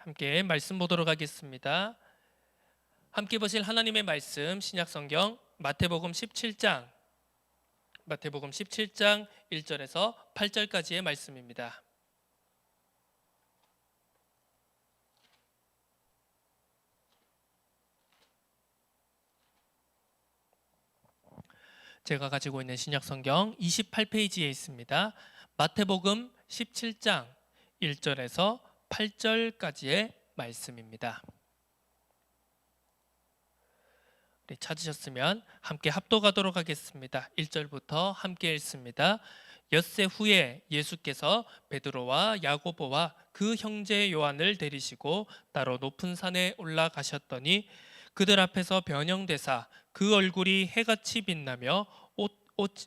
함께 말씀 보도록 하겠습니다. 함께 보실 하나님의 말씀 신약성경 마태복음 17장 1절에서 8절까지의 말씀입니다. 제가 가지고 있는 신약성경 28페이지에 있습니다. 마태복음 17장 1절에서 8절까지의 말씀입니다. 찾으셨으면 함께 합독하도록 하겠습니다. 1절부터 함께 읽습니다. 엿새 후에 예수께서 베드로와 야고보와 그 형제 요한을 데리시고 따로 높은 산에 올라가셨더니 그들 앞에서 변형되사 그 얼굴이 해같이 빛나며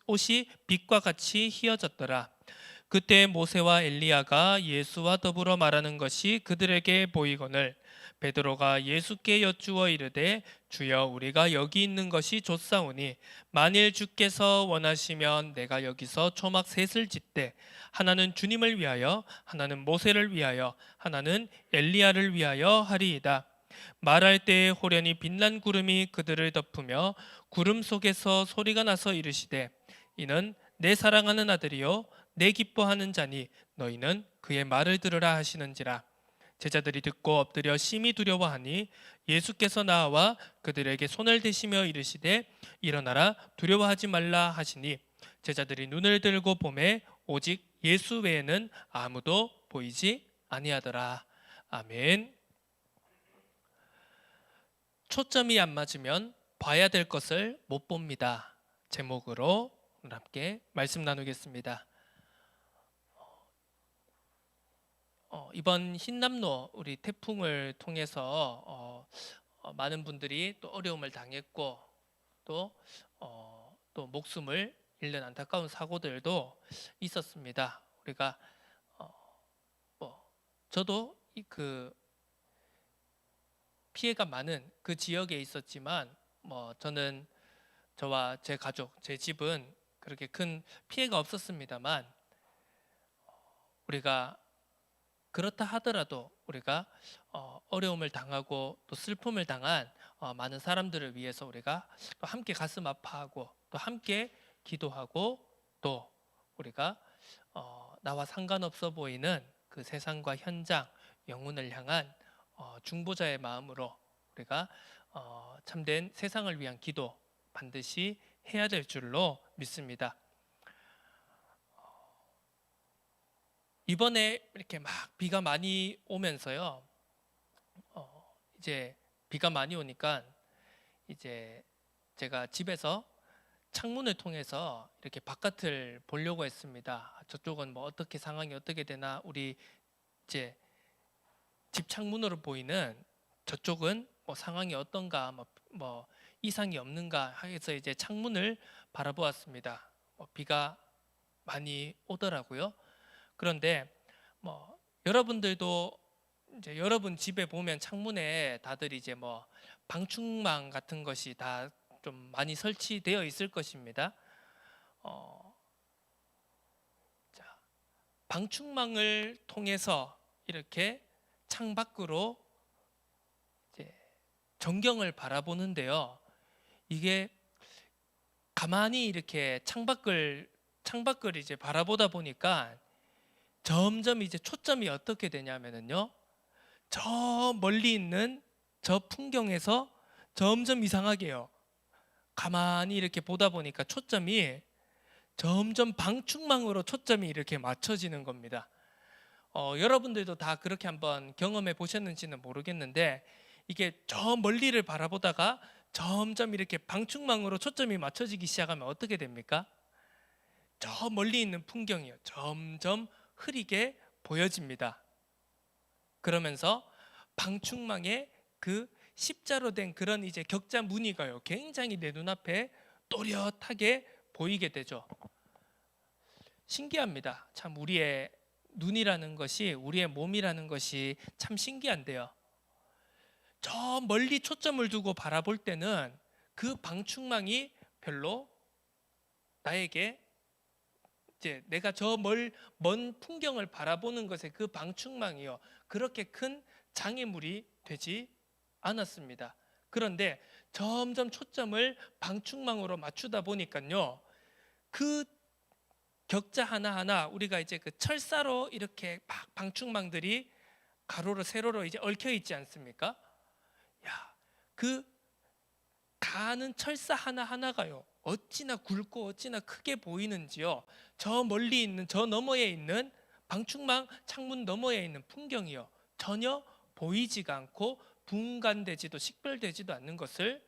옷이 빛과 같이 희어졌더라. 그때 모세와 엘리야가 예수와 더불어 말하는 것이 그들에게 보이거늘 베드로가 예수께 여쭈어 이르되 주여 우리가 여기 있는 것이 좋사오니 만일 주께서 원하시면 내가 여기서 초막 셋을 짓되 하나는 주님을 위하여 하나는 모세를 위하여 하나는 엘리야를 위하여 하리이다. 말할 때에 호련히 빛난 구름이 그들을 덮으며 구름 속에서 소리가 나서 이르시되 이는 내 사랑하는 아들이요 내 기뻐하는 자니 너희는 그의 말을 들으라 하시는지라. 제자들이 듣고 엎드려 심히 두려워하니 예수께서 나와 그들에게 손을 대시며 이르시되 일어나라 두려워하지 말라 하시니 제자들이 눈을 들고 보매 오직 예수 외에는 아무도 보이지 아니하더라. 아멘. 초점이 안 맞으면 봐야 될 것을 못 봅니다. 제목으로 오늘 함께 말씀 나누겠습니다. 이번 흰남노 우리 태풍을 통해서 많은 분들이 또 어려움을 당했고 또 목숨을 잃는 안타까운 사고들도 있었습니다. 우리가 저도 그 피해가 많은 그 지역에 있었지만 저는 저와 제 가족, 제 집은 그렇게 큰 피해가 없었습니다만 우리가 그렇다 하더라도 우리가 어려움을 당하고 또 슬픔을 당한 많은 사람들을 위해서 우리가 또 함께 가슴 아파하고 또 함께 기도하고 또 우리가 나와 상관없어 보이는 그 세상과 현장, 영혼을 향한 중보자의 마음으로 우리가 참된 세상을 위한 기도 반드시 해야 될 줄로 믿습니다. 이번에 이렇게 막 비가 많이 오면서요. 이제 비가 많이 오니까 이제 제가 집에서 창문을 통해서 이렇게 바깥을 보려고 했습니다. 저쪽은 어떻게 상황이 어떻게 되나 우리 이제 집 창문으로 보이는 저쪽은 상황이 어떤가 이상이 없는가 해서 이제 창문을 바라보았습니다. 비가 많이 오더라고요. 그런데 여러분들도 이제 여러분 집에 보면 창문에 다들 이제 방충망 같은 것이 다 좀 많이 설치되어 있을 것입니다. 방충망을 통해서 이렇게 창밖으로 이제 전경을 바라보는데요. 이게 가만히 이렇게 창밖을 이제 바라보다 보니까 점점 이제 초점이 어떻게 되냐면요. 저 멀리 있는 저 풍경에서 점점 이상하게요. 가만히 이렇게 보다 보니까 초점이 점점 방충망으로 초점이 이렇게 맞춰지는 겁니다. 여러분들도 다 그렇게 한번 경험해 보셨는지는 모르겠는데 이게 저 멀리를 바라보다가 점점 이렇게 방충망으로 초점이 맞춰지기 시작하면 어떻게 됩니까? 저 멀리 있는 풍경이요. 점점 흐리게 보여집니다. 그러면서 방충망에 그 십자로 된 그런 이제 격자 무늬가요. 굉장히 내 눈앞에 또렷하게 보이게 되죠. 신기합니다. 참 우리의 눈이라는 것이 우리의 몸이라는 것이 참 신기한데요. 저 멀리 초점을 두고 바라볼 때는 그 방충망이 별로 나에게 이제 내가 저 먼 풍경을 바라보는 것에 그 방충망이요 그렇게 큰 장애물이 되지 않았습니다. 그런데 점점 초점을 방충망으로 맞추다 보니까요, 그 격자 하나하나 우리가 이제 그 철사로 이렇게 막 방충망들이 가로로 세로로 이제 얽혀 있지 않습니까? 야, 그 가는 철사 하나하나가요, 어찌나 굵고 어찌나 크게 보이는지요. 저 멀리 있는, 저 너머에 있는 방충망 창문 너머에 있는 풍경이요, 전혀 보이지가 않고 분간되지도 식별되지도 않는 것을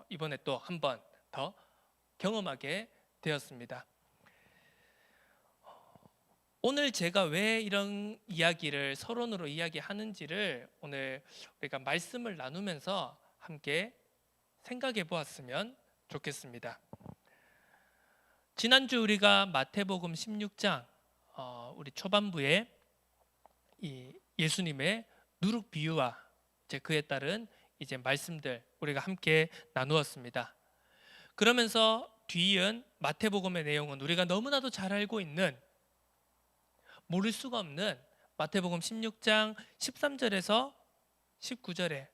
이번에 또 한 번 더 경험하게 되었습니다. 오늘 제가 왜 이런 이야기를 서론으로 이야기하는지를 오늘 우리가 말씀을 나누면서 함께 생각해 보았으면 좋겠습니다. 지난주 우리가 마태복음 16장 우리 초반부에 이 예수님의 누룩 비유와 이제 그에 따른 이제 말씀들 우리가 함께 나누었습니다. 그러면서 뒤이은 마태복음의 내용은 우리가 너무나도 잘 알고 있는, 모를 수가 없는 마태복음 16장 13절에서 19절에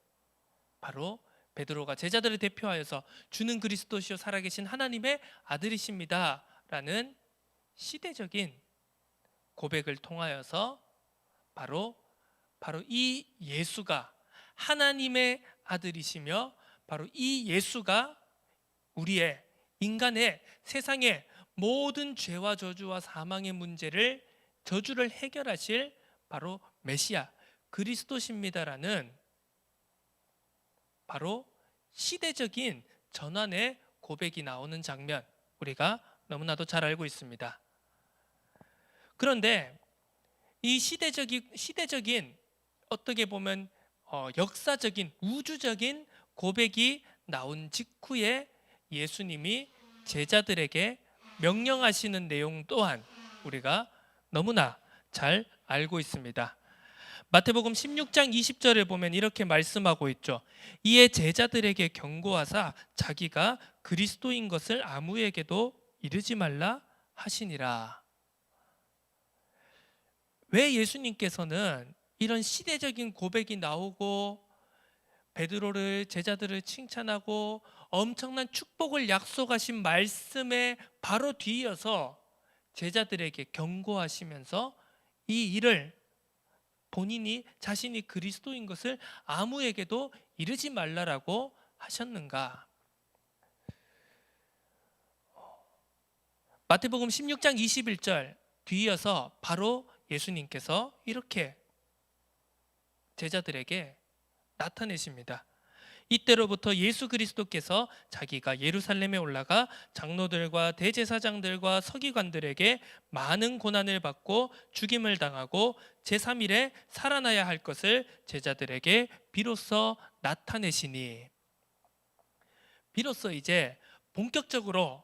바로 베드로가 제자들을 대표하여서 주는 그리스도시요 살아계신 하나님의 아들이십니다 라는 시대적인 고백을 통하여서 바로 이 예수가 하나님의 아들이시며 바로 이 예수가 우리의 인간의 세상의 모든 죄와 저주와 사망의 문제를 저주를 해결하실 바로 메시아 그리스도십니다라는 바로 시대적인 전환의 고백이 나오는 장면, 우리가 너무나도 잘 알고 있습니다. 그런데 이 시대적인 어떻게 보면 역사적인 우주적인 고백이 나온 직후에 예수님이 제자들에게 명령하시는 내용 또한 우리가 너무나 잘 알고 있습니다. 마태복음 16장 20절에 보면 이렇게 말씀하고 있죠. 이에 제자들에게 경고하사 자기가 그리스도인 것을 아무에게도 이르지 말라 하시니라. 왜 예수님께서는 이런 시대적인 고백이 나오고 베드로를, 제자들을 칭찬하고 엄청난 축복을 약속하신 말씀에 바로 뒤이어서 제자들에게 경고하시면서 이 일을 본인이 자신이 그리스도인 것을 아무에게도 이르지 말라라고 하셨는가? 마태복음 16장 21절 뒤이어서 바로 예수님께서 이렇게 제자들에게 나타내십니다. 이때로부터 예수 그리스도께서 자기가 예루살렘에 올라가 장로들과 대제사장들과 서기관들에게 많은 고난을 받고 죽임을 당하고 제3일에 살아나야 할 것을 제자들에게 비로소 나타내시니, 비로소 이제 본격적으로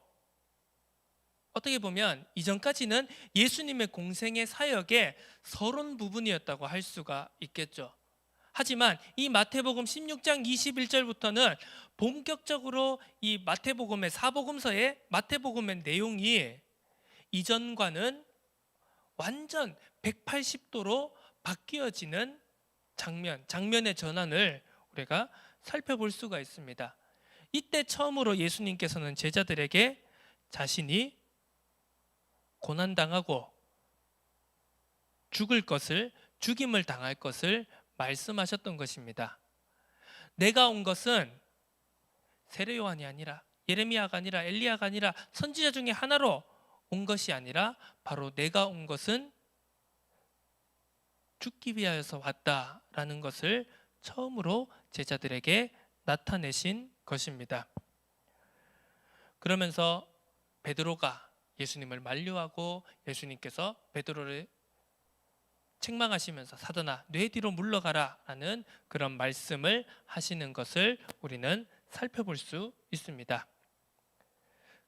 어떻게 보면 이전까지는 예수님의 공생의 사역의 서론 부분이었다고 할 수가 있겠죠. 하지만 이 마태복음 16장 21절부터는 본격적으로 이 마태복음의 사복음서의 마태복음의 내용이 이전과는 완전 180도로 바뀌어지는 장면의 전환을 우리가 살펴볼 수가 있습니다. 이때 처음으로 예수님께서는 제자들에게 자신이 고난당하고 죽을 것을, 죽임을 당할 것을 말씀하셨던 것입니다. 내가 온 것은 세례 요한이 아니라 예레미야가 아니라 엘리야가 아니라 선지자 중에 하나로 온 것이 아니라 바로 내가 온 것은 죽기 위하여서 왔다라는 것을 처음으로 제자들에게 나타내신 것입니다. 그러면서 베드로가 예수님을 만류하고 예수님께서 베드로를 책망하시면서 사도나 뇌 뒤로 물러가라 라는 그런 말씀을 하시는 것을 우리는 살펴볼 수 있습니다.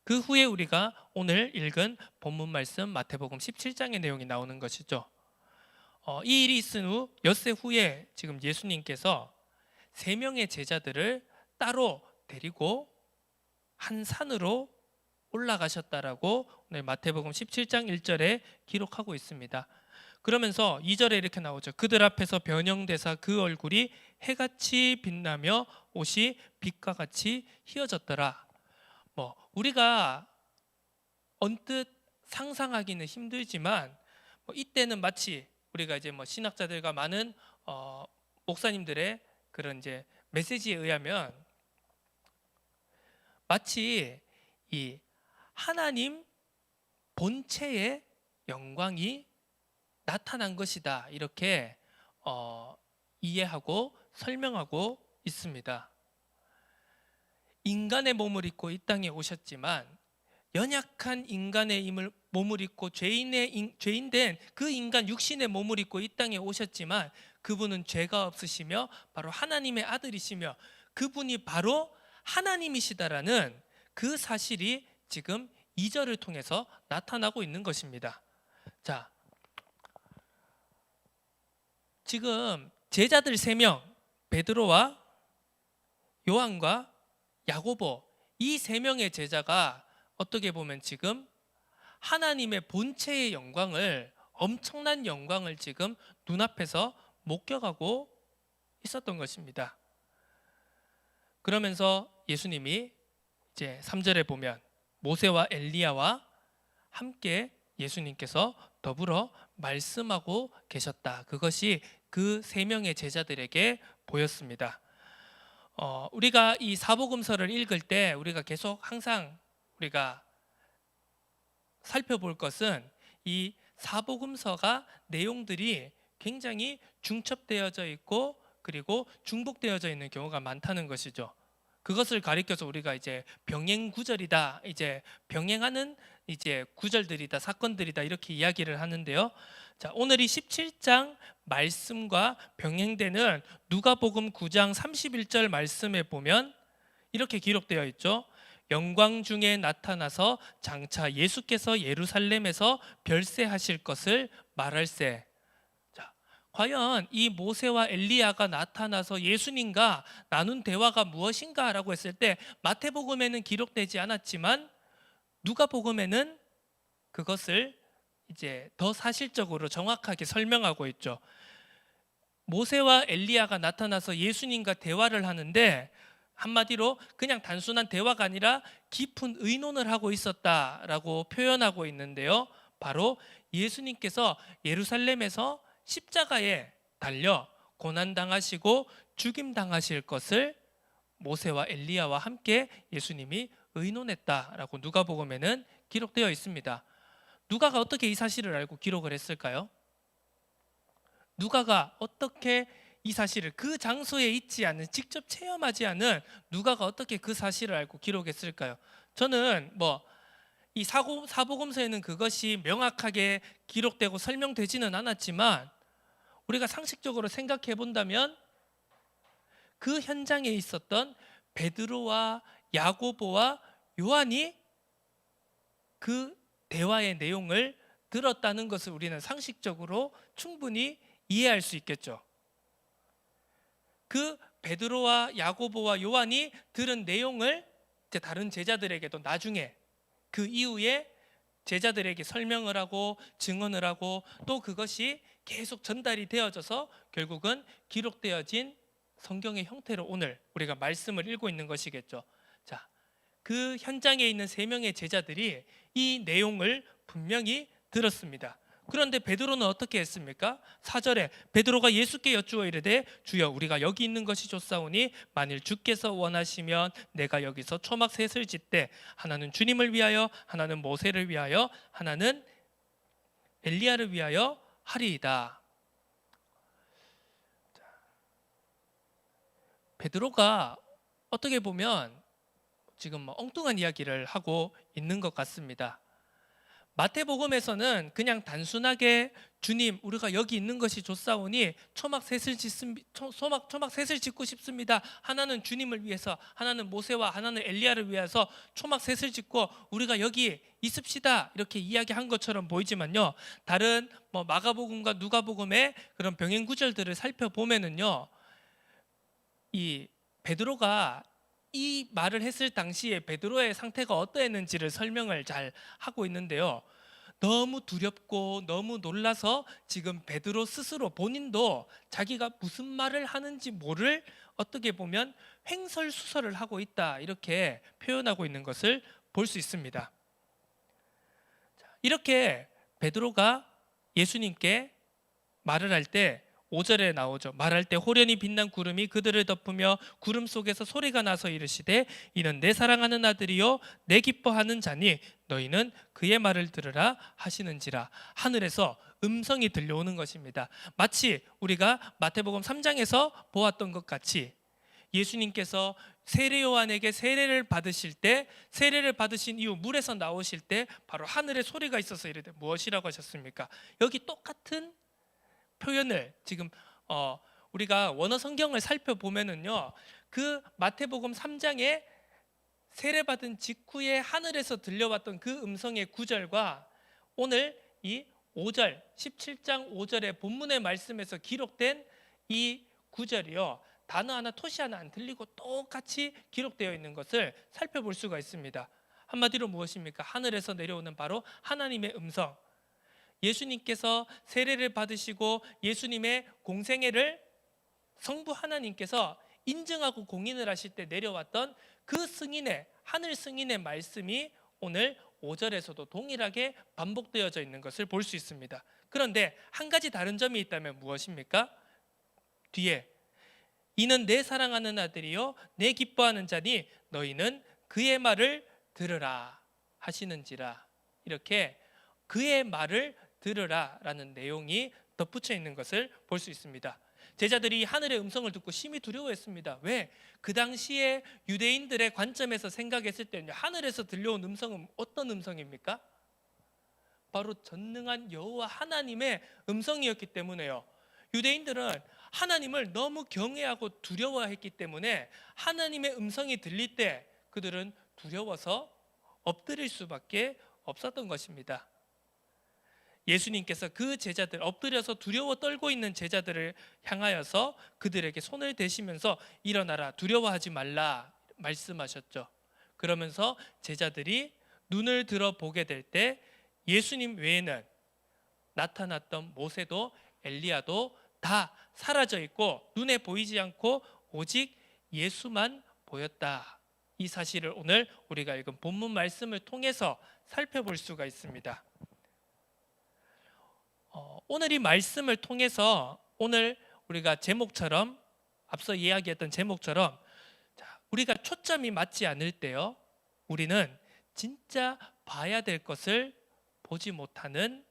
그 후에 우리가 오늘 읽은 본문 말씀 마태복음 17장의 내용이 나오는 것이죠. 이 일이 있은 후 엿새 후에 지금 예수님께서 3명의 제자들을 따로 데리고 한 산으로 올라가셨다라고 오늘 마태복음 17장 1절에 기록하고 있습니다. 그러면서 2절에 이렇게 나오죠. 그들 앞에서 변형되사 그 얼굴이 해같이 빛나며 옷이 빛과 같이 휘어졌더라. 뭐 우리가 언뜻 상상하기는 힘들지만 이때는 마치 우리가 이제 신학자들과 많은 목사님들의 그런 이제 메시지에 의하면 마치 이 하나님 본체의 영광이 나타난 것이다, 이렇게 이해하고 설명하고 있습니다. 인간의 몸을 입고 이 땅에 오셨지만 연약한 인간의 몸을 입고 죄인된 그 인간 육신의 몸을 입고 이 땅에 오셨지만 그분은 죄가 없으시며 바로 하나님의 아들이시며 그분이 바로 하나님이시다라는 그 사실이 지금 2절을 통해서 나타나고 있는 것입니다. 자, 지금 제자들 3명, 베드로와 요한과 야고보, 이 3명의 제자가 어떻게 보면 지금 하나님의 본체의 영광을, 엄청난 영광을 지금 눈앞에서 목격하고 있었던 것입니다. 그러면서 예수님이 이제 3절에 보면 모세와 엘리야와 함께 예수님께서 더불어 말씀하고 계셨다. 그것이 그 3명의 제자들에게 보였습니다. 우리가 이 사복음서를 읽을 때 우리가 계속 항상 우리가 살펴볼 것은 이 사복음서가 내용들이 굉장히 중첩되어져 있고 그리고 중복되어져 있는 경우가 많다는 것이죠. 그것을 가리켜서 우리가 이제 병행 구절이다, 이제 병행하는 이제 구절들이다, 사건들이다, 이렇게 이야기를 하는데요. 자, 오늘 이 17장 말씀과 병행되는 누가복음 9장 31절 말씀에 보면 이렇게 기록되어 있죠. 영광 중에 나타나서 장차 예수께서 예루살렘에서 별세하실 것을 말할세. 자, 과연 이 모세와 엘리야가 나타나서 예수님과 나눈 대화가 무엇인가 라고 했을 때 마태복음에는 기록되지 않았지만 누가복음에는 그것을 이제 더 사실적으로 정확하게 설명하고 있죠. 모세와 엘리야가 나타나서 예수님과 대화를 하는데 한마디로 그냥 단순한 대화가 아니라 깊은 의논을 하고 있었다라고 표현하고 있는데요. 바로 예수님께서 예루살렘에서 십자가에 달려 고난당하시고 죽임당하실 것을 모세와 엘리야와 함께 예수님이 의논했다라고 누가복음에는 기록되어 있습니다. 누가가 어떻게 이 사실을 알고 기록을 했을까요? 누가가 어떻게 이 사실을, 그 장소에 있지 않은, 직접 체험하지 않은 누가가 어떻게 그 사실을 알고 기록했을까요? 저는 이 사복음서에는 그것이 명확하게 기록되고 설명되지는 않았지만 우리가 상식적으로 생각해 본다면 그 현장에 있었던 베드로와 야고보와 요한이 그 대화의 내용을 들었다는 것을 우리는 상식적으로 충분히 이해할 수 있겠죠. 그 베드로와 야고보와 요한이 들은 내용을 이제 다른 제자들에게도 나중에 그 이후에 제자들에게 설명을 하고 증언을 하고 또 그것이 계속 전달이 되어져서 결국은 기록되어진 성경의 형태로 오늘 우리가 말씀을 읽고 있는 것이겠죠. 자, 그 현장에 있는 3명의 제자들이 이 내용을 분명히 들었습니다. 그런데 베드로는 어떻게 했습니까? 4절에 베드로가 예수께 여쭈어 이르되 주여 우리가 여기 있는 것이 좋사오니 만일 주께서 원하시면 내가 여기서 초막 셋을 짓되 하나는 주님을 위하여 하나는 모세를 위하여 하나는 엘리야를 위하여 하리이다. 베드로가 어떻게 보면 지금 엉뚱한 이야기를 하고 있는 것 같습니다. 마태복음에서는 그냥 단순하게 주님 우리가 여기 있는 것이 좋사오니 초막 셋을 짓고 싶습니다. 하나는 주님을 위해서, 하나는 모세와 하나는 엘리야를 위해서 초막 셋을 짓고 우리가 여기 있읍시다, 이렇게 이야기한 것처럼 보이지만요, 다른 마가복음과 누가복음의 그런 병행 구절들을 살펴보면은요, 이 베드로가 이 말을 했을 당시에 베드로의 상태가 어떠했는지를 설명을 잘 하고 있는데요. 너무 두렵고 너무 놀라서 지금 베드로 스스로 본인도 자기가 무슨 말을 하는지 모를, 어떻게 보면 횡설수설을 하고 있다, 이렇게 표현하고 있는 것을 볼 수 있습니다. 이렇게 베드로가 예수님께 말을 할 때 5절에 나오죠. 말할 때 호련히 빛난 구름이 그들을 덮으며 구름 속에서 소리가 나서 이르시되 이는 내 사랑하는 아들이요 내 기뻐하는 자니 너희는 그의 말을 들으라 하시는지라. 하늘에서 음성이 들려오는 것입니다. 마치 우리가 마태복음 3장에서 보았던 것 같이 예수님께서 세례 요한에게 세례를 받으실 때, 세례를 받으신 이후 물에서 나오실 때 바로 하늘에 소리가 있어서 이르되 무엇이라고 하셨습니까? 여기 똑같은 표현을 지금 우리가 원어 성경을 살펴보면은요, 그 마태복음 3장에 세례받은 직후에 하늘에서 들려왔던 그 음성의 구절과 오늘 이 5절 17장 5절의 본문의 말씀에서 기록된 이 구절이요, 단어 하나 토시 하나 안 틀리고 똑같이 기록되어 있는 것을 살펴볼 수가 있습니다. 한마디로 무엇입니까? 하늘에서 내려오는 바로 하나님의 음성. 예수님께서 세례를 받으시고 예수님의 공생애를 성부 하나님께서 인정하고 공인을 하실 때 내려왔던 그 승인의, 하늘 승인의 말씀이 오늘 5절에서도 동일하게 반복되어져 있는 것을 볼 수 있습니다. 그런데 한 가지 다른 점이 있다면 무엇입니까? 뒤에 이는 내 사랑하는 아들이요 내 기뻐하는 자니 너희는 그의 말을 들으라 하시는지라. 이렇게 그의 말을 들으라 라는 내용이 덧붙여 있는 것을 볼 수 있습니다. 제자들이 하늘의 음성을 듣고 심히 두려워했습니다. 왜? 그 당시에 유대인들의 관점에서 생각했을 때는 하늘에서 들려온 음성은 어떤 음성입니까? 바로 전능한 여호와 하나님의 음성이었기 때문에요. 유대인들은 하나님을 너무 경외하고 두려워했기 때문에 하나님의 음성이 들릴 때 그들은 두려워서 엎드릴 수밖에 없었던 것입니다. 예수님께서 그 제자들, 엎드려서 두려워 떨고 있는 제자들을 향하여서 그들에게 손을 대시면서 일어나라, 두려워하지 말라 말씀하셨죠. 그러면서 제자들이 눈을 들어 보게 될 때 예수님 외에는 나타났던 모세도 엘리야도 다 사라져 있고 눈에 보이지 않고 오직 예수만 보였다. 이 사실을 오늘 우리가 읽은 본문 말씀을 통해서 살펴볼 수가 있습니다. 오늘 이 말씀을 통해서 오늘 우리가 제목처럼, 앞서 이야기했던 제목처럼, 우리가 초점이 맞지 않을 때요, 우리는 진짜 봐야 될 것을 보지 못하는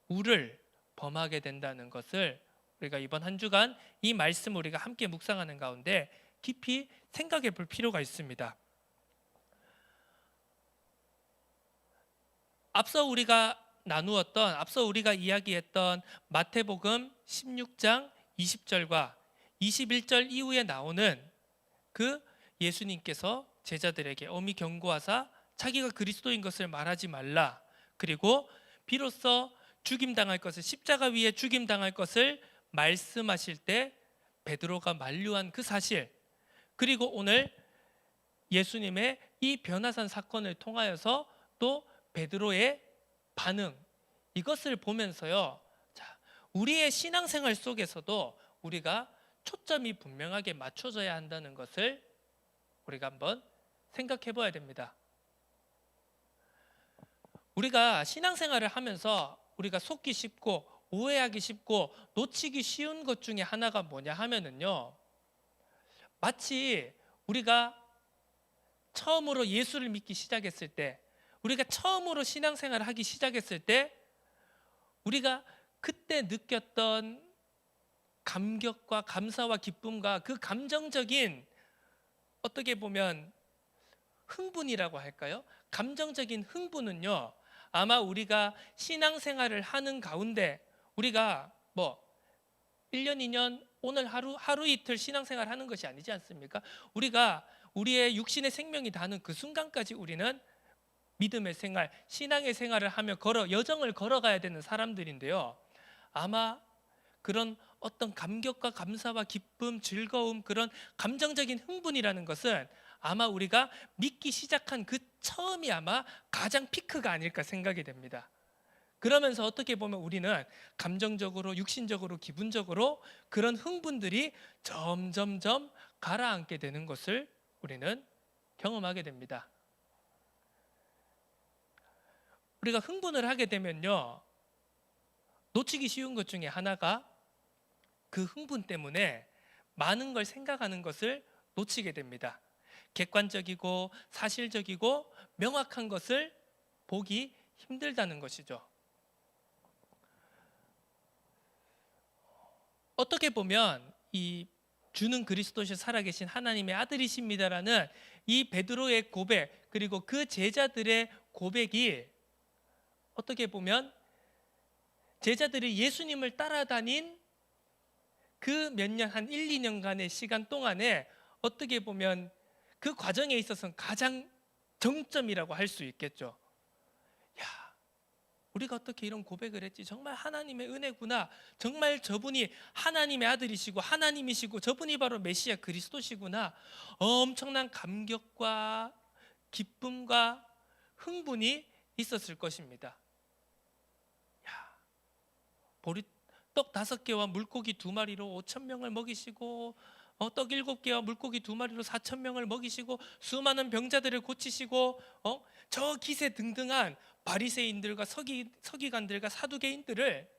우를 범하게 된다는 것을 우리가 이번 한 주간 이 말씀 우리가 함께 묵상하는 가운데 깊이 생각해 볼 필요가 있습니다. 앞서 우리가 이야기했던 마태복음 16장 20절과 21절 이후에 나오는 그 예수님께서 제자들에게 엄히 경고하사 자기가 그리스도인 것을 말하지 말라, 그리고 비로소 죽임당할 것을, 십자가 위에 죽임당할 것을 말씀하실 때 베드로가 만류한 그 사실, 그리고 오늘 예수님의 이 변화산 사건을 통하여서 또 베드로의 반응, 이것을 보면서요, 우리의 신앙생활 속에서도 우리가 초점이 분명하게 맞춰져야 한다는 것을 우리가 한번 생각해 봐야 됩니다. 우리가 신앙생활을 하면서 우리가 속기 쉽고 오해하기 쉽고 놓치기 쉬운 것 중에 하나가 뭐냐 하면은요, 마치 우리가 처음으로 예수를 믿기 시작했을 때, 우리가 처음으로 신앙생활을 하기 시작했을 때 우리가 그때 느꼈던 감격과 감사와 기쁨과 그 감정적인, 어떻게 보면 흥분이라고 할까요? 감정적인 흥분은요, 아마 우리가 신앙생활을 하는 가운데 우리가 1년, 2년, 오늘 하루 이틀 신앙생활 하는 것이 아니지 않습니까? 우리가 우리의 육신의 생명이 닿는 그 순간까지 우리는 믿음의 생활, 신앙의 생활을 하며 여정을 걸어가야 되는 사람들인데요, 아마 그런 어떤 감격과 감사와 기쁨, 즐거움, 그런 감정적인 흥분이라는 것은 아마 우리가 믿기 시작한 그 처음이 아마 가장 피크가 아닐까 생각이 됩니다. 그러면서 어떻게 보면 우리는 감정적으로, 육신적으로, 기분적으로 그런 흥분들이 점점점 가라앉게 되는 것을 우리는 경험하게 됩니다. 우리가 흥분을 하게 되면요, 놓치기 쉬운 것 중에 하나가 그 흥분 때문에 많은 걸 생각하는 것을 놓치게 됩니다. 객관적이고 사실적이고 명확한 것을 보기 힘들다는 것이죠. 어떻게 보면 이 주는 그리스도시 살아계신 하나님의 아들이십니다라는 이 베드로의 고백, 그리고 그 제자들의 고백이 어떻게 보면 제자들이 예수님을 따라다닌 그 몇 년, 한 1, 2년간의 시간 동안에 어떻게 보면 그 과정에 있어서는 가장 정점이라고 할 수 있겠죠. 야, 우리가 어떻게 이런 고백을 했지? 정말 하나님의 은혜구나. 정말 저분이 하나님의 아들이시고 하나님이시고 저분이 바로 메시아 그리스도시구나. 엄청난 감격과 기쁨과 흥분이 있었을 것입니다. 야, 보리떡 5개와 물고기 2마리로 5,000명을 먹이시고 떡 7개와 물고기 2마리로 4,000명을 먹이시고 수많은 병자들을 고치시고 저 기세 등등한 바리새인들과 서기관들과 사두개인들을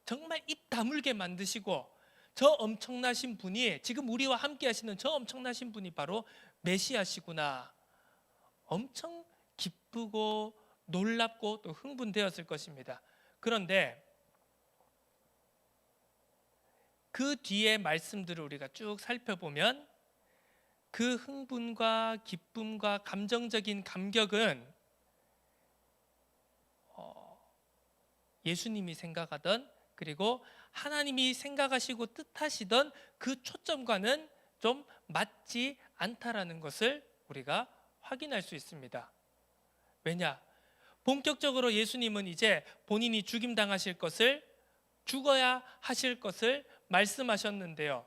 정말 입 다물게 만드시고, 저 엄청나신 분이, 지금 우리와 함께 하시는 저 엄청나신 분이 바로 메시아시구나. 엄청 기쁘고 놀랍고 또 흥분되었을 것입니다. 그런데 그 뒤에 말씀들을 우리가 쭉 살펴보면 그 흥분과 기쁨과 감정적인 감격은 예수님이 생각하던, 그리고 하나님이 생각하시고 뜻하시던 그 초점과는 좀 맞지 않다라는 것을 우리가 확인할 수 있습니다. 왜냐? 본격적으로 예수님은 이제 본인이 죽임당하실 것을, 죽어야 하실 것을 말씀하셨는데요,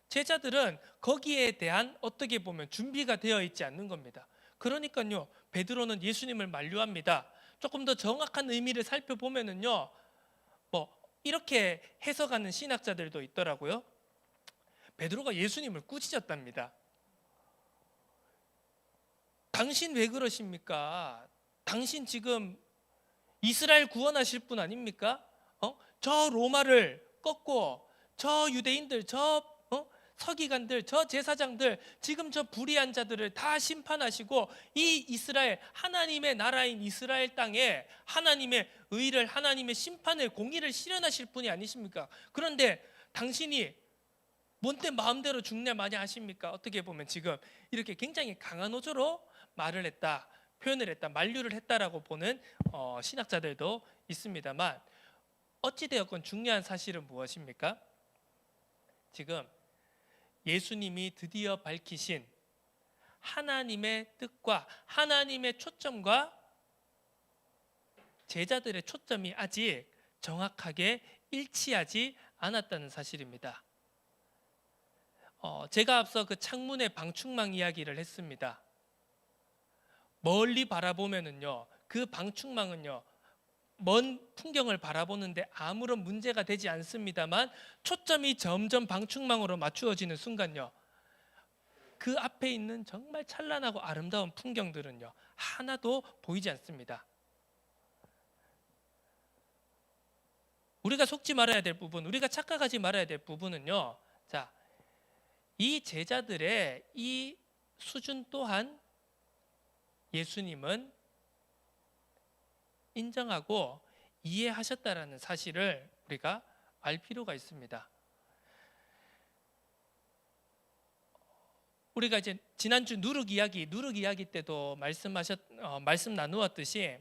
제자들은 거기에 대한 어떻게 보면 준비가 되어 있지 않는 겁니다. 그러니까요, 베드로는 예수님을 만류합니다. 조금 더 정확한 의미를 살펴보면은요, 이렇게 해석하는 신학자들도 있더라고요. 베드로가 예수님을 꾸짖었답니다. 당신 왜 그러십니까? 당신 지금 이스라엘 구원하실 분 아닙니까? 저 로마를 꺾고 저 유대인들, 저 서기관들, 저 제사장들, 지금 저 불의한 자들을 다 심판하시고 이 이스라엘, 하나님의 나라인 이스라엘 땅에 하나님의 의를, 하나님의 심판을, 공의를 실현하실 분이 아니십니까? 그런데 당신이 뭔데 마음대로 죽냐 마냐 하십니까? 어떻게 보면 지금 이렇게 굉장히 강한 어조로 말을 했다, 표현을 했다, 만류를 했다라고 보는 신학자들도 있습니다만, 어찌되었건 중요한 사실은 무엇입니까? 지금 예수님이 드디어 밝히신 하나님의 뜻과 하나님의 초점과 제자들의 초점이 아직 정확하게 일치하지 않았다는 사실입니다. 제가 앞서 그 창문의 방충망 이야기를 했습니다. 멀리 바라보면은요, 그 방충망은요, 먼 풍경을 바라보는데 아무런 문제가 되지 않습니다만, 초점이 점점 방충망으로 맞추어지는 순간요, 그 앞에 있는 정말 찬란하고 아름다운 풍경들은요, 하나도 보이지 않습니다. 우리가 속지 말아야 될 부분, 우리가 착각하지 말아야 될 부분은요, 자, 이 제자들의 이 수준 또한 예수님은 인정하고 이해하셨다라는 사실을 우리가 알 필요가 있습니다. 우리가 이제 지난주 누룩 이야기 때도 말씀 나누었듯이,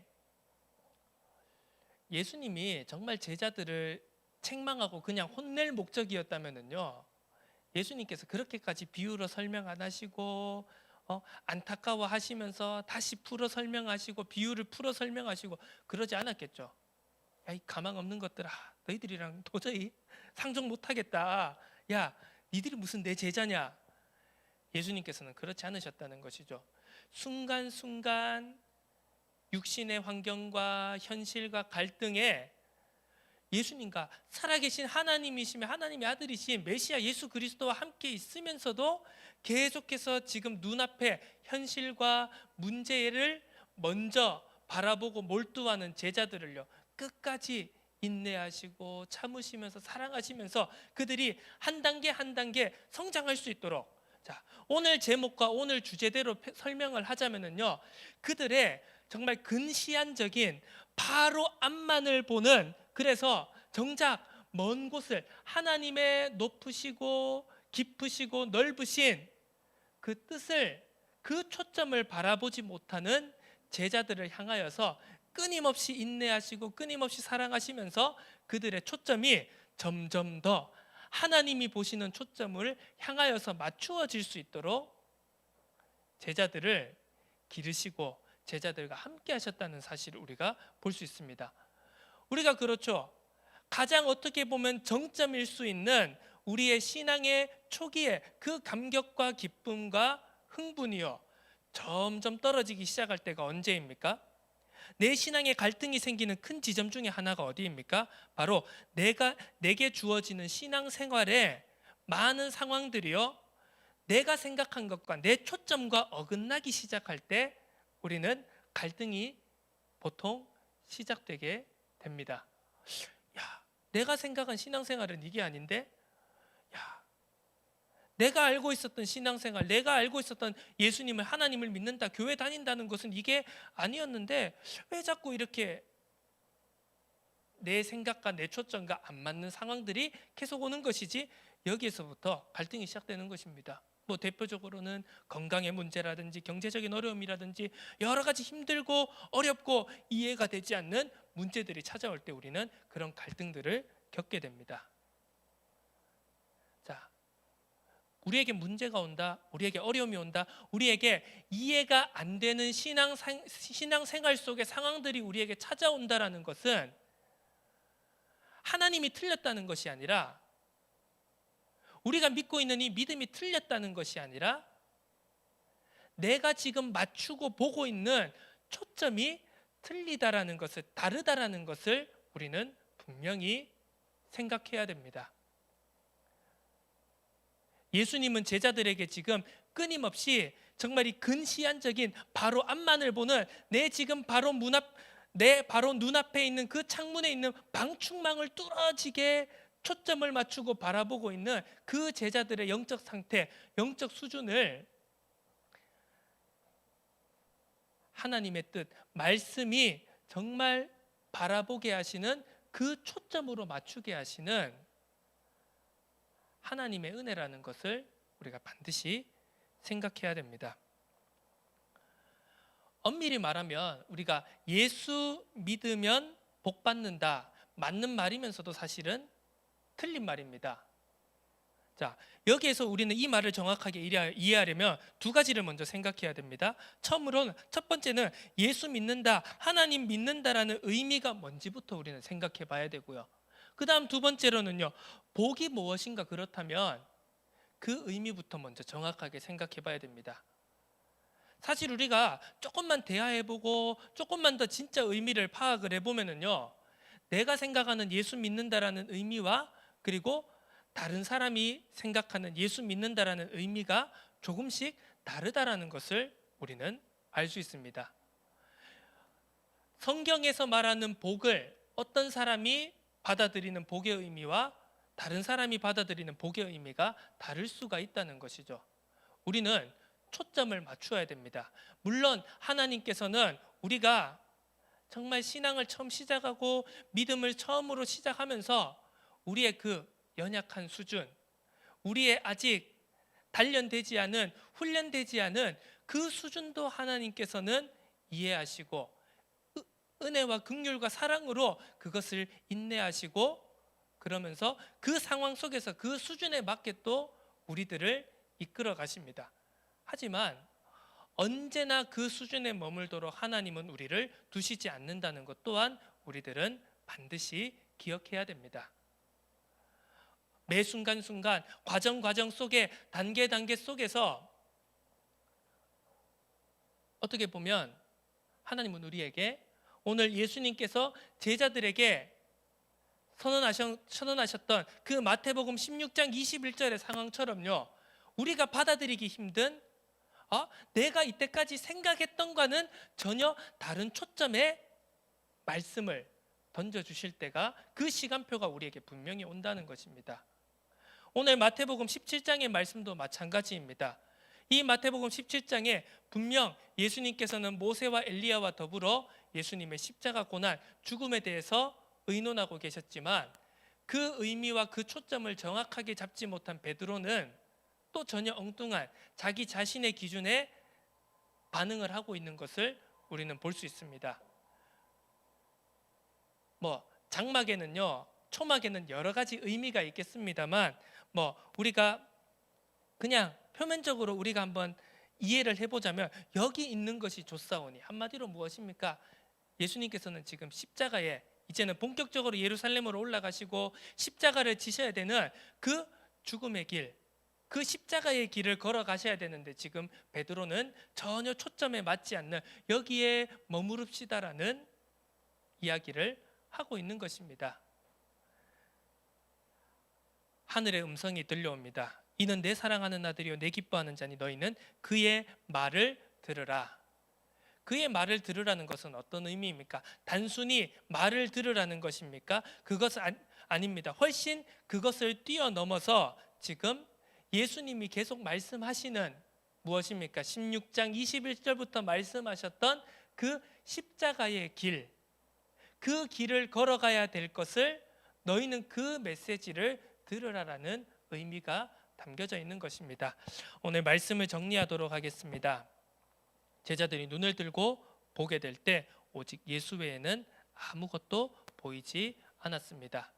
예수님이 정말 제자들을 책망하고 그냥 혼낼 목적이었다면은요, 예수님께서 그렇게까지 비유로 설명 안 하시고 안타까워 하시면서 다시 풀어 설명하시고 비유를 풀어 설명하시고 그러지 않았겠죠. 야, 이 가망 없는 것들아, 너희들이랑 도저히 상종 못하겠다. 야, 니들이 무슨 내 제자냐? 예수님께서는 그렇지 않으셨다는 것이죠. 순간순간 육신의 환경과 현실과 갈등에 예수님과 살아계신 하나님이시며 하나님의 아들이신 메시아 예수 그리스도와 함께 있으면서도 계속해서 지금 눈앞에 현실과 문제를 먼저 바라보고 몰두하는 제자들을요, 끝까지 인내하시고 참으시면서 사랑하시면서 그들이 한 단계 한 단계 성장할 수 있도록, 자, 오늘 제목과 오늘 주제대로 설명을 하자면요, 그들의 정말 근시안적인 바로 앞만을 보는, 그래서 정작 먼 곳을 하나님의 높으시고 깊으시고 넓으신 그 뜻을, 그 초점을 바라보지 못하는 제자들을 향하여서 끊임없이 인내하시고 끊임없이 사랑하시면서 그들의 초점이 점점 더 하나님이 보시는 초점을 향하여서 맞추어질 수 있도록 제자들을 기르시고 제자들과 함께 하셨다는 사실을 우리가 볼 수 있습니다. 우리가 그렇죠, 가장 어떻게 보면 정점일 수 있는 우리의 신앙의 초기에 그 감격과 기쁨과 흥분이요, 점점 떨어지기 시작할 때가 언제입니까? 내 신앙에 갈등이 생기는 큰 지점 중에 하나가 어디입니까? 바로 내게 주어지는 신앙생활에 많은 상황들이요, 내가 생각한 것과 내 초점과 어긋나기 시작할 때 우리는 갈등이 보통 시작되게 됩니다. 야, 내가 생각한 신앙생활은 이게 아닌데, 야, 내가 알고 있었던 신앙생활, 내가 알고 있었던 예수님을, 하나님을 믿는다, 교회 다닌다는 것은 이게 아니었는데 왜 자꾸 이렇게 내 생각과 내 초점과 안 맞는 상황들이 계속 오는 것이지? 여기에서부터 갈등이 시작되는 것입니다. 뭐 대표적으로는 건강의 문제라든지 경제적인 어려움이라든지 여러 가지 힘들고 어렵고 이해가 되지 않는 문제들이 찾아올 때 우리는 그런 갈등들을 겪게 됩니다. 자, 우리에게 문제가 온다, 우리에게 어려움이 온다, 우리에게 이해가 안 되는 신앙생활 속의 상황들이 우리에게 찾아온다라는 것은 하나님이 틀렸다는 것이 아니라, 우리가 믿고 있는 이 믿음이 틀렸다는 것이 아니라, 내가 지금 맞추고 보고 있는 초점이 틀리다라는 것을, 다르다라는 것을 우리는 분명히 생각해야 됩니다. 예수님은 제자들에게 지금 끊임없이 정말 이 근시안적인 바로 앞만을 보는, 내 지금 바로 내 바로 눈앞에 있는 그 창문에 있는 방충망을 뚫어지게 초점을 맞추고 바라보고 있는 그 제자들의 영적 상태, 영적 수준을 하나님의 뜻, 말씀이 정말 바라보게 하시는 그 초점으로 맞추게 하시는 하나님의 은혜라는 것을 우리가 반드시 생각해야 됩니다. 엄밀히 말하면 우리가 예수 믿으면 복 받는다, 맞는 말이면서도 사실은 틀린 말입니다. 자, 여기에서 우리는 이 말을 정확하게 이해하려면 두 가지를 먼저 생각해야 됩니다. 첫 번째는 예수 믿는다, 하나님 믿는다라는 의미가 뭔지부터 우리는 생각해 봐야 되고요. 그 다음 두 번째로는요, 복이 무엇인가, 그렇다면 그 의미부터 먼저 정확하게 생각해 봐야 됩니다. 사실 우리가 조금만 대화해보고 조금만 더 진짜 의미를 파악을 해보면은요, 내가 생각하는 예수 믿는다라는 의미와 그리고 다른 사람이 생각하는 예수 믿는다라는 의미가 조금씩 다르다라는 것을 우리는 알 수 있습니다. 성경에서 말하는 복을 어떤 사람이 받아들이는 복의 의미와 다른 사람이 받아들이는 복의 의미가 다를 수가 있다는 것이죠. 우리는 초점을 맞추어야 됩니다. 물론 하나님께서는 우리가 정말 신앙을 처음 시작하고 믿음을 처음으로 시작하면서 우리의 그 연약한 수준, 우리의 아직 단련되지 않은, 훈련되지 않은 그 수준도 하나님께서는 이해하시고 은혜와 긍휼과 사랑으로 그것을 인내하시고, 그러면서 그 상황 속에서 그 수준에 맞게 또 우리들을 이끌어 가십니다. 하지만 언제나 그 수준에 머물도록 하나님은 우리를 두시지 않는다는 것 또한 우리들은 반드시 기억해야 됩니다. 매 순간순간 과정 속에 단계 속에서 어떻게 보면 하나님은 우리에게 오늘 예수님께서 제자들에게 선언하셨던 그 마태복음 16장 21절의 상황처럼요, 우리가 받아들이기 힘든 내가 이때까지 생각했던과는 전혀 다른 초점의 말씀을 던져주실 때가, 그 시간표가 우리에게 분명히 온다는 것입니다. 오늘 마태복음 17장의 말씀도 마찬가지입니다. 이 마태복음 17장에 분명 예수님께서는 모세와 엘리야와 더불어 예수님의 십자가 고난, 죽음에 대해서 의논하고 계셨지만 그 의미와 그 초점을 정확하게 잡지 못한 베드로는 또 전혀 엉뚱한 자기 자신의 기준에 반응을 하고 있는 것을 우리는 볼 수 있습니다. 장막에는요, 초막에는 여러 가지 의미가 있겠습니다만 우리가 그냥 표면적으로 우리가 한번 이해를 해보자면, 여기 있는 것이 좋사오니, 한마디로 무엇입니까? 예수님께서는 지금 십자가에 이제는 본격적으로 예루살렘으로 올라가시고 십자가를 지셔야 되는 그 죽음의 길, 그 십자가의 길을 걸어가셔야 되는데, 지금 베드로는 전혀 초점에 맞지 않는 여기에 머무릅시다라는 이야기를 하고 있는 것입니다. 하늘의 음성이 들려옵니다. 이는 내 사랑하는 아들이요 내 기뻐하는 자니 너희는 그의 말을 들으라. 그의 말을 들으라는 것은 어떤 의미입니까? 단순히 말을 들으라는 것입니까? 그것은 아닙니다. 훨씬 그것을 뛰어넘어서 지금 예수님이 계속 말씀하시는 무엇입니까? 16장 21절부터 말씀하셨던 그 십자가의 길, 그 길을 걸어가야 될 것을 너희는 그 메시지를 들으라라는 의미가 담겨져 있는 것입니다. 오늘 말씀을 정리하도록 하겠습니다. 제자들이 눈을 들고 보게 될 때 오직 예수 외에는 아무것도 보이지 않았습니다.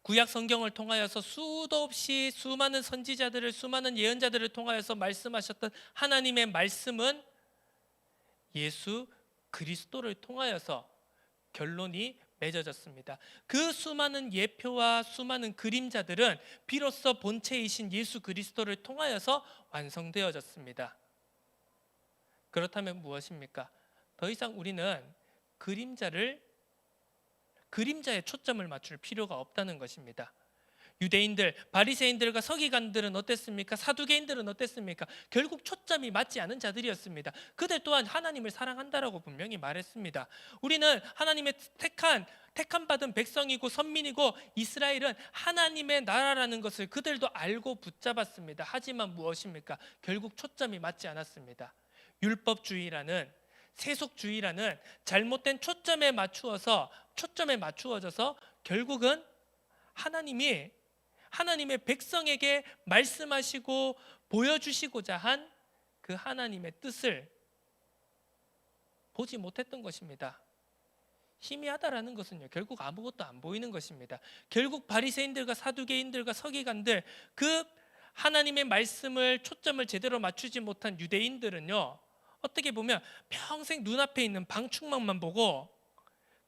구약 성경을 통하여서 수도 없이 수많은 선지자들을, 수많은 예언자들을 통하여서 말씀하셨던 하나님의 말씀은 예수 그리스도를 통하여서 결론이 맺어졌습니다. 그 수많은 예표와 수많은 그림자들은 비로소 본체이신 예수 그리스도를 통하여서 완성되어졌습니다. 그렇다면 무엇입니까? 더 이상 우리는 그림자에 초점을 맞출 필요가 없다는 것입니다. 유대인들, 바리새인들과 서기관들은 어땠습니까? 사두개인들은 어땠습니까? 결국 초점이 맞지 않은 자들이었습니다. 그들 또한 하나님을 사랑한다라고 분명히 말했습니다. 우리는 하나님의 택한 받은 백성이고 선민이고 이스라엘은 하나님의 나라라는 것을 그들도 알고 붙잡았습니다. 하지만 무엇입니까? 결국 초점이 맞지 않았습니다. 율법주의라는, 세속주의라는 잘못된 초점에 맞추어져서 결국은 하나님의 백성에게 말씀하시고 보여주시고자 한 그 하나님의 뜻을 보지 못했던 것입니다. 희미하다라는 것은요, 결국 아무것도 안 보이는 것입니다. 결국 바리새인들과 사두개인들과 서기관들, 그 하나님의 말씀을 초점을 제대로 맞추지 못한 유대인들은요, 어떻게 보면 평생 눈앞에 있는 방충망만 보고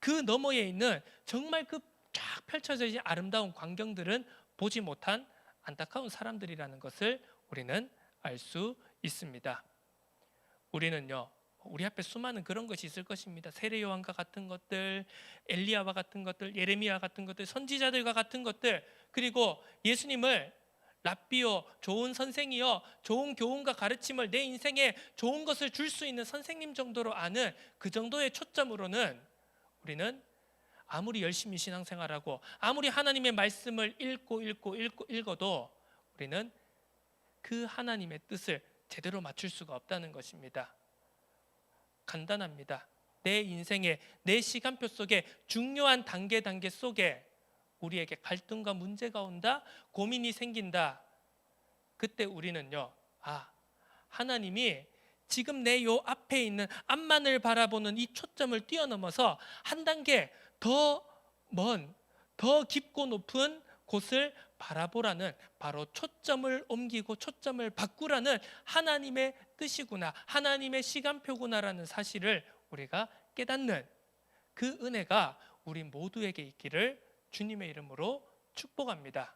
그 너머에 있는 정말 그 쫙 펼쳐져 있는 아름다운 광경들은 보지 못한 안타까운 사람들이라는 것을 우리는 알 수 있습니다. 우리는요, 우리 앞에 수많은 그런 것이 있을 것입니다. 세례 요한과 같은 것들, 엘리야와 같은 것들, 예레미야 같은 것들, 선지자들과 같은 것들, 그리고 예수님을 랍비요, 좋은 선생이요, 좋은 교훈과 가르침을 내 인생에 좋은 것을 줄 수 있는 선생님 정도로 아는 그 정도의 초점으로는 우리는 아무리 열심히 신앙생활하고 아무리 하나님의 말씀을 읽어도 우리는 그 하나님의 뜻을 제대로 맞출 수가 없다는 것입니다. 간단합니다. 내 인생의, 내 시간표 속에 중요한 단계 속에 우리에게 갈등과 문제가 온다, 고민이 생긴다. 그때 우리는요, 하나님이 지금 내 요 앞에 있는 앞만을 바라보는 이 초점을 뛰어넘어서 한 단계 더 먼, 더 깊고 높은 곳을 바라보라는, 바로 초점을 옮기고 초점을 바꾸라는 하나님의 뜻이구나, 하나님의 시간표구나라는 사실을 우리가 깨닫는 그 은혜가 우리 모두에게 있기를 주님의 이름으로 축복합니다.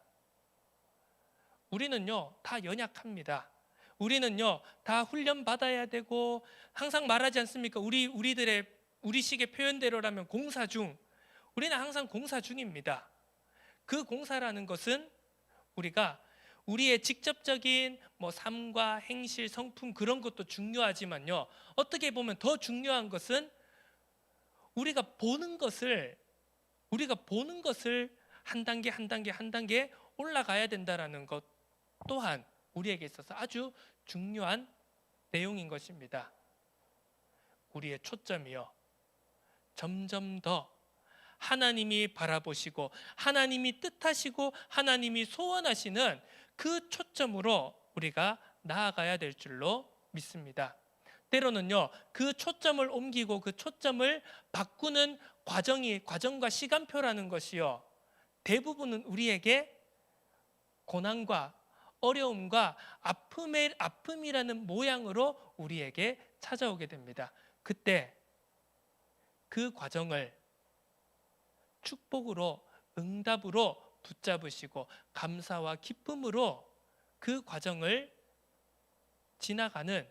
우리는요, 다 연약합니다. 우리는요 다 훈련 받아야 되고 항상 말하지 않습니까? 우리식의 표현대로라면 공사 중. 우리는 항상 공사 중입니다. 그 공사라는 것은 우리가 우리의 직접적인 삶과 행실, 성품 그런 것도 중요하지만요. 어떻게 보면 더 중요한 것은 우리가 보는 것을 한 단계 한 단계 한 단계 올라가야 된다라는 것 또한 우리에게 있어서 아주 중요한 내용인 것입니다. 우리의 초점이요. 점점 더 하나님이 바라보시고 하나님이 뜻하시고 하나님이 소원하시는 그 초점으로 우리가 나아가야 될 줄로 믿습니다. 때로는요 그 초점을 옮기고 그 초점을 바꾸는 과정과 시간표라는 것이요 대부분은 우리에게 고난과 어려움과 아픔이라는 모양으로 우리에게 찾아오게 됩니다. 그때 그 과정을 축복으로 응답으로 붙잡으시고 감사와 기쁨으로 그 과정을 지나가는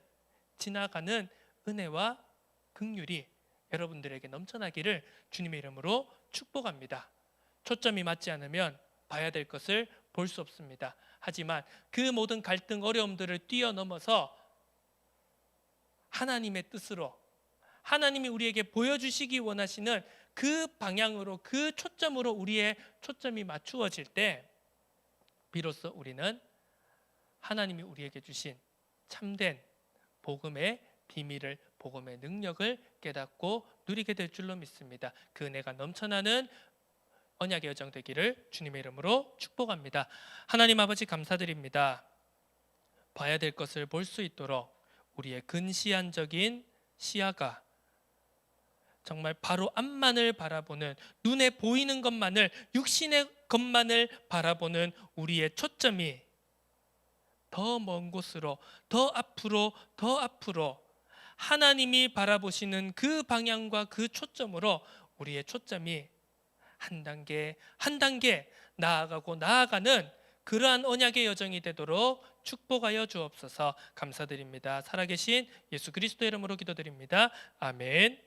은혜와 긍휼이 여러분들에게 넘쳐나기를 주님의 이름으로 축복합니다. 초점이 맞지 않으면 봐야 될 것을 볼 수 없습니다. 하지만 그 모든 갈등 어려움들을 뛰어넘어서 하나님의 뜻으로 하나님이 우리에게 보여주시기 원하시는 그 방향으로 그 초점으로 우리의 초점이 맞추어질 때 비로소 우리는 하나님이 우리에게 주신 참된 복음의 비밀을 복음의 능력을 깨닫고 누리게 될 줄로 믿습니다. 그 은혜가 넘쳐나는 언약의 여정 되기를 주님의 이름으로 축복합니다. 하나님 아버지 감사드립니다. 봐야 될 것을 볼 수 있도록 우리의 근시안적인 시야가 정말 바로 앞만을 바라보는 눈에 보이는 것만을 육신의 것만을 바라보는 우리의 초점이 더 먼 곳으로 더 앞으로 하나님이 바라보시는 그 방향과 그 초점으로 우리의 초점이 한 단계 나아가는 그러한 언약의 여정이 되도록 축복하여 주옵소서. 감사드립니다. 살아계신 예수 그리스도의 이름으로 기도드립니다. 아멘.